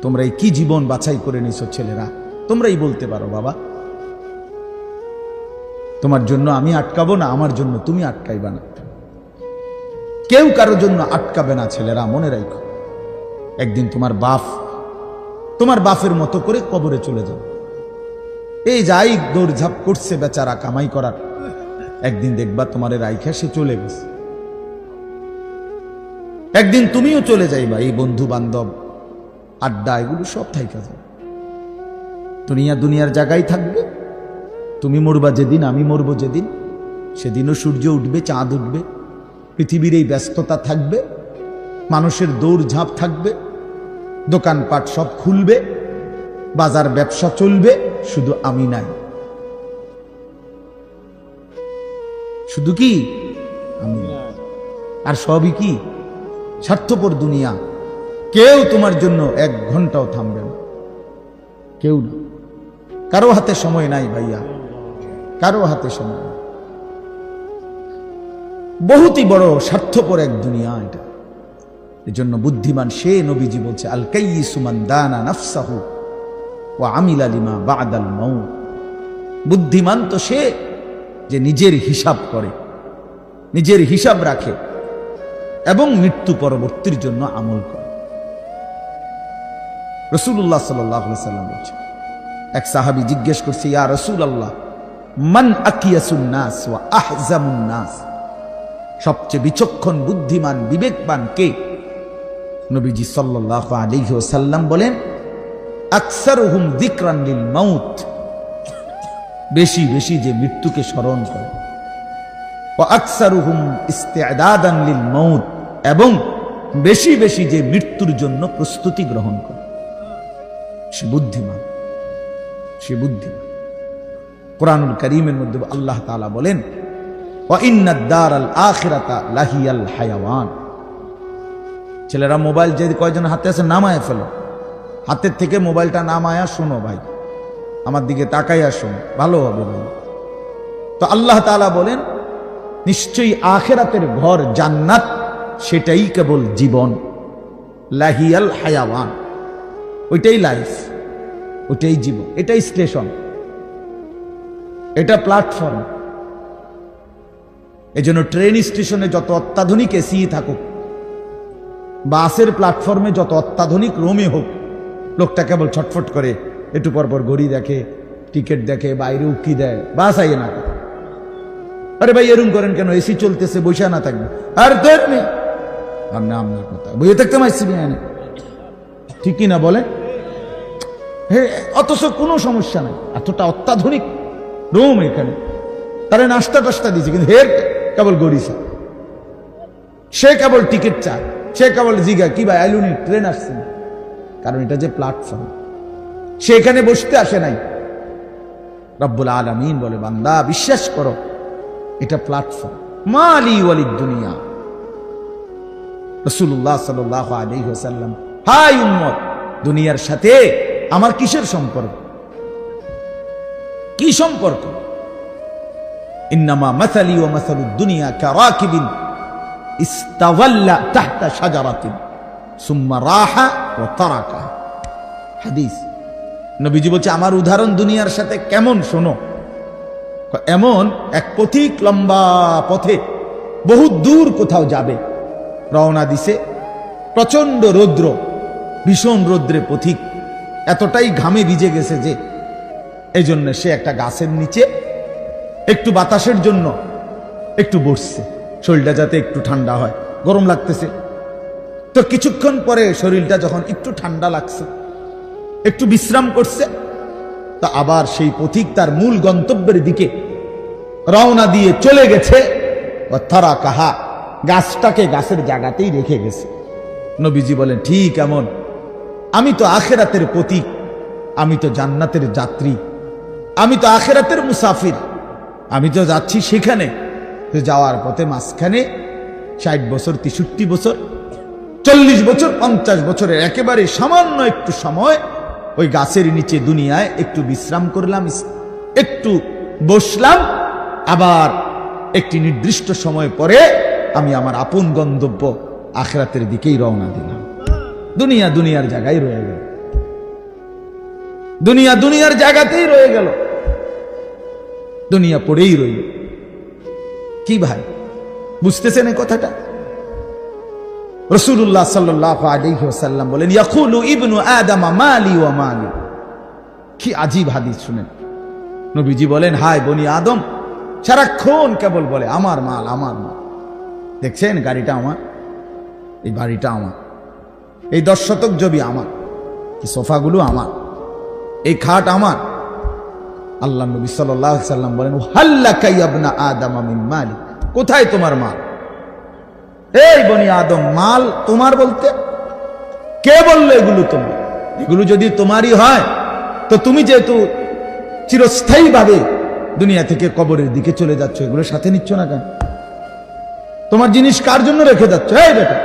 তোমরা এই কি জীবন বাছাই করে নিছো ছেলেরা, তোমরাই বলতে পারো বাবা। তোমার জন্য আমি আটকাবো না, আমার জন্য তুমি আটকাইবা না। কেউ কারোর জন্য আটকাবে না ছেলেরা, মনে রাখো। একদিন তোমার বাপের মতো করে কবরে চলে যাও। এই যাই দৌড়ঝাঁপ করছে বেচারা কামাই করার, একদিন দেখবা তোমার রাইখা সে চলে গেছে। একদিন তুমিও চলে যাইবা। এই বন্ধু বান্ধব আড্ডা এগুলো সব থাইকা যাবে। দুনিয়ার জায়গায় থাকবে। তুমি মরবা যেদিন, আমি মরবো যেদিন, সেদিনও সূর্য উঠবে, চাঁদ উঠবে, পৃথিবীর এই ব্যস্ততা থাকবে, মানুষের দৌড়ঝাঁপ থাকবে, দোকানপাট সব খুলবে, বাজার ব্যবসা চলবে, শুধু আমি নাই। শুধু কি আমি, আর সবই কি স্বার্থপর দুনিয়া। কেউ তোমার জন্য 1 ঘন্টাও থামবে না, কেউ না। কারো হাতে সময় নাই ভাইয়া, কারো হাতে সময় নাই। বহুতই বড় স্বার্থপর এক দুনিয়া এটা। এজন্য বুদ্ধিমান সে, নবীজি বলছে, আল কাইয়িসু মান দানা নাফসাহু ওয়া আমিলা লিমা বা'দাল মাউত। বুদ্ধিমান তো সে যে নিজের হিসাব করে, নিজের হিসাব রাখে এবং মৃত্যু পরবর্তীর জন্য আমল করে। রাসূলুল্লাহ সাল্লাল্লাহু আলাইহি ওয়াসাল্লাম বলছেন, এক সাহাবী জিজ্ঞেস করছে, ইয়া রাসূলুল্লাহ, মান আকিয়াসুন নাস ওয়া আহজামুন নাস? সবচেয়ে বিচক্ষণ, বুদ্ধিমান, বিবেকবান কে? নবীজি সাল্লাল্লাহু আলাইহি ওয়াসাল্লাম বলেন, আকসারুহুম যিকরান লিল মাউত। বেশি বেশি যে মৃত্যুকে স্মরণ করে। ওয়া আকসারুহুম ইস্তি'দাদান লিল মাউত, এবং বেশি বেশি যে মৃত্যুর জন্য প্রস্তুতি গ্রহণ করে। সে বুদ্ধিমান, সে বুদ্ধিমান। কোরআনুল কারীমের মধ্যে আল্লাহ তাআলা বলেন, ওয়া ইন্নাদ দারাল আখিরাতা লাহিয়াল হায়াওয়ান। ছেলেরা মোবাইল যে কয়জন হাতে আছে নামায় ফেলো, হাতের থেকে মোবাইলটা নামায়া শোনো ভাই, আমার দিকে তাকাইয়া শোনো, ভালো হবে ভাই। তো আল্লাহ তাআলা বলেন, নিশ্চয়ই আখিরাতের ঘর জান্নাত, সেটাই কেবল জীবন। লাহিয়াল হায়াওয়ান, ওইটাই লাইফ, ওইটাই জীবন, এটাই স্টেশন, এটা প্ল্যাটফর্ম। এজন্য ট্রেন স্টেশনে যত অত্যাধুনিক এসি থাকুক, বাসের প্ল্যাটফর্মে যত অত্যাধুনিক রুমে হোক, লোকটা কেবল ছটফট করে, একটু পরপর ঘড়ি দেখে, টিকিট দেখে, বাইরে উকি দেয়, বাস আইয়ে না। আরে ভাই এরকম করেন কেন? এসি চলতেছে, বসে না থাকবে। আর তোর নেই, আর না আপনার কথা বইয়ে থাকতে মারছি না, ঠিকই না বলে? অথচ কোনো সমস্যা নাই, এতটা অত্যাধুনিক রুম এখানে, তারে নাস্তা টাস্তা দিয়েছে, কিন্তু হের কেবল গড়িছে, সে কেবল টিকিট চায়, সে কেবল জিগা কি ভাই আইলুনি, ট্রেন আসছে না। কারণ এটা যে প্ল্যাটফর্ম, সে এখানে বসতে আসে নাই। রব্বুল আলামিন বলে, বান্দা বিশ্বাস করো, এটা প্ল্যাটফর্ম। মালি ওয়ালিদ দুনিয়া। রাসূলুল্লাহ সাল্লাল্লাহু আলাইহি ওয়াসাল্লাম, হাই উম্মত, দুনিয়ার সাথে আমার কিসের সম্পর্ক? কি সম্পর্ক? ইন্নামা মাসালি ওয়া মাসালুদ দুনিয়া কারাকিবিন ইস্তাওয়াল্লা তাহতা শাজারাতিন সুম্মা রাহা ওয়া তারাকা। হাদিস। নবীজি বলছে, আমার উদাহরণ দুনিয়ার সাথে কেমন শোনো। এমন এক পথিক লম্বা পথে বহু দূর কোথাও যাবে, রওনা দিছে, প্রচন্ড রৌদ্র, ভীষণ রৌদ্রে পথিক এতটাই ঘামে ভিজে গেছে যে এই জন্য সে একটা গাছের নিচে একটু বাতাসের জন্য একটু বসছে, শরীরটা যাতে একটু ঠান্ডা হয়, গরম লাগতেছে। তো কিছুক্ষণ পরে শরীরটা যখন একটু ঠান্ডা লাগছে, একটু বিশ্রাম করছে, তা আবার সেই পথিক তার মূল গন্তব্যের দিকে রওনা দিয়ে চলে গেছে। তারা কাহা, গাছটাকে গাছের জায়গাতেই রেখে গেছে। নবীজি বলেন, ঠিক এমন আমি তো আখিরাতের পথিক, আমি তো জান্নাতের যাত্রী, আমি তো আখিরাতের মুসাফির, আমি তো যাচ্ছি সেখানে। যাওয়ার পথে মাঝখানে 60 বছর, 63 বছর, 40 বছর, 50 বছরের একেবারে সামান্য একটু সময় ওই গাছের নিচে দুনিয়ায় একটু বিশ্রাম করলাম, একটু বসলাম, আবার একটি নির্দিষ্ট সময় পরে আমি আমার আপন গন্তব্য আখিরাতের দিকেই রওনা দিলাম। দুনিয়ার জায়গায় রয়ে গেল। দুনিয়া দুনিয়ার জায়গাতেই রয়ে গেল, দুনিয়া পড়েই রইল। কি ভাই, বুঝতেছেন এই কথাটা? রাসূলুল্লাহ সাল্লাল্লাহু আলাইহি ওয়াসাল্লাম বলেন, ইয়াকুলু ইবনু আদম মালি ওয়া মালি। কি আজীব হাদিস শুনেন। নবীজি বলেন, হায় বনি আদম সারাক্ষণ কেবল বলে আমার মাল, আমার মাল। দেখছেন গাড়িটা আমার, এই বাড়িটা আমার, এই 10 শতক জমি আমার, এই সোফাগুলো আমার, এই খাট আমার। আল্লাহ নবী সাল্লাল্লাহু আলাইহি ওয়াসাল্লাম বলেন, হাল্লাকা ইয়া ইবনা আদম মিন মালি। কোথায় তোমার মাল? এই বনি আদম, মাল তোমার বলতে কে বললো এগুলো তোমার? এগুলো যদি তোমারই হয় তো তুমি যেহেতু চিরস্থায়ী ভাবে দুনিয়া থেকে কবরের দিকে চলে যাচ্ছ, এগুলো সাথে নিচ্ছ না কেন? তোমার জিনিস কার জন্য রেখে যাচ্ছ? এই বেটা,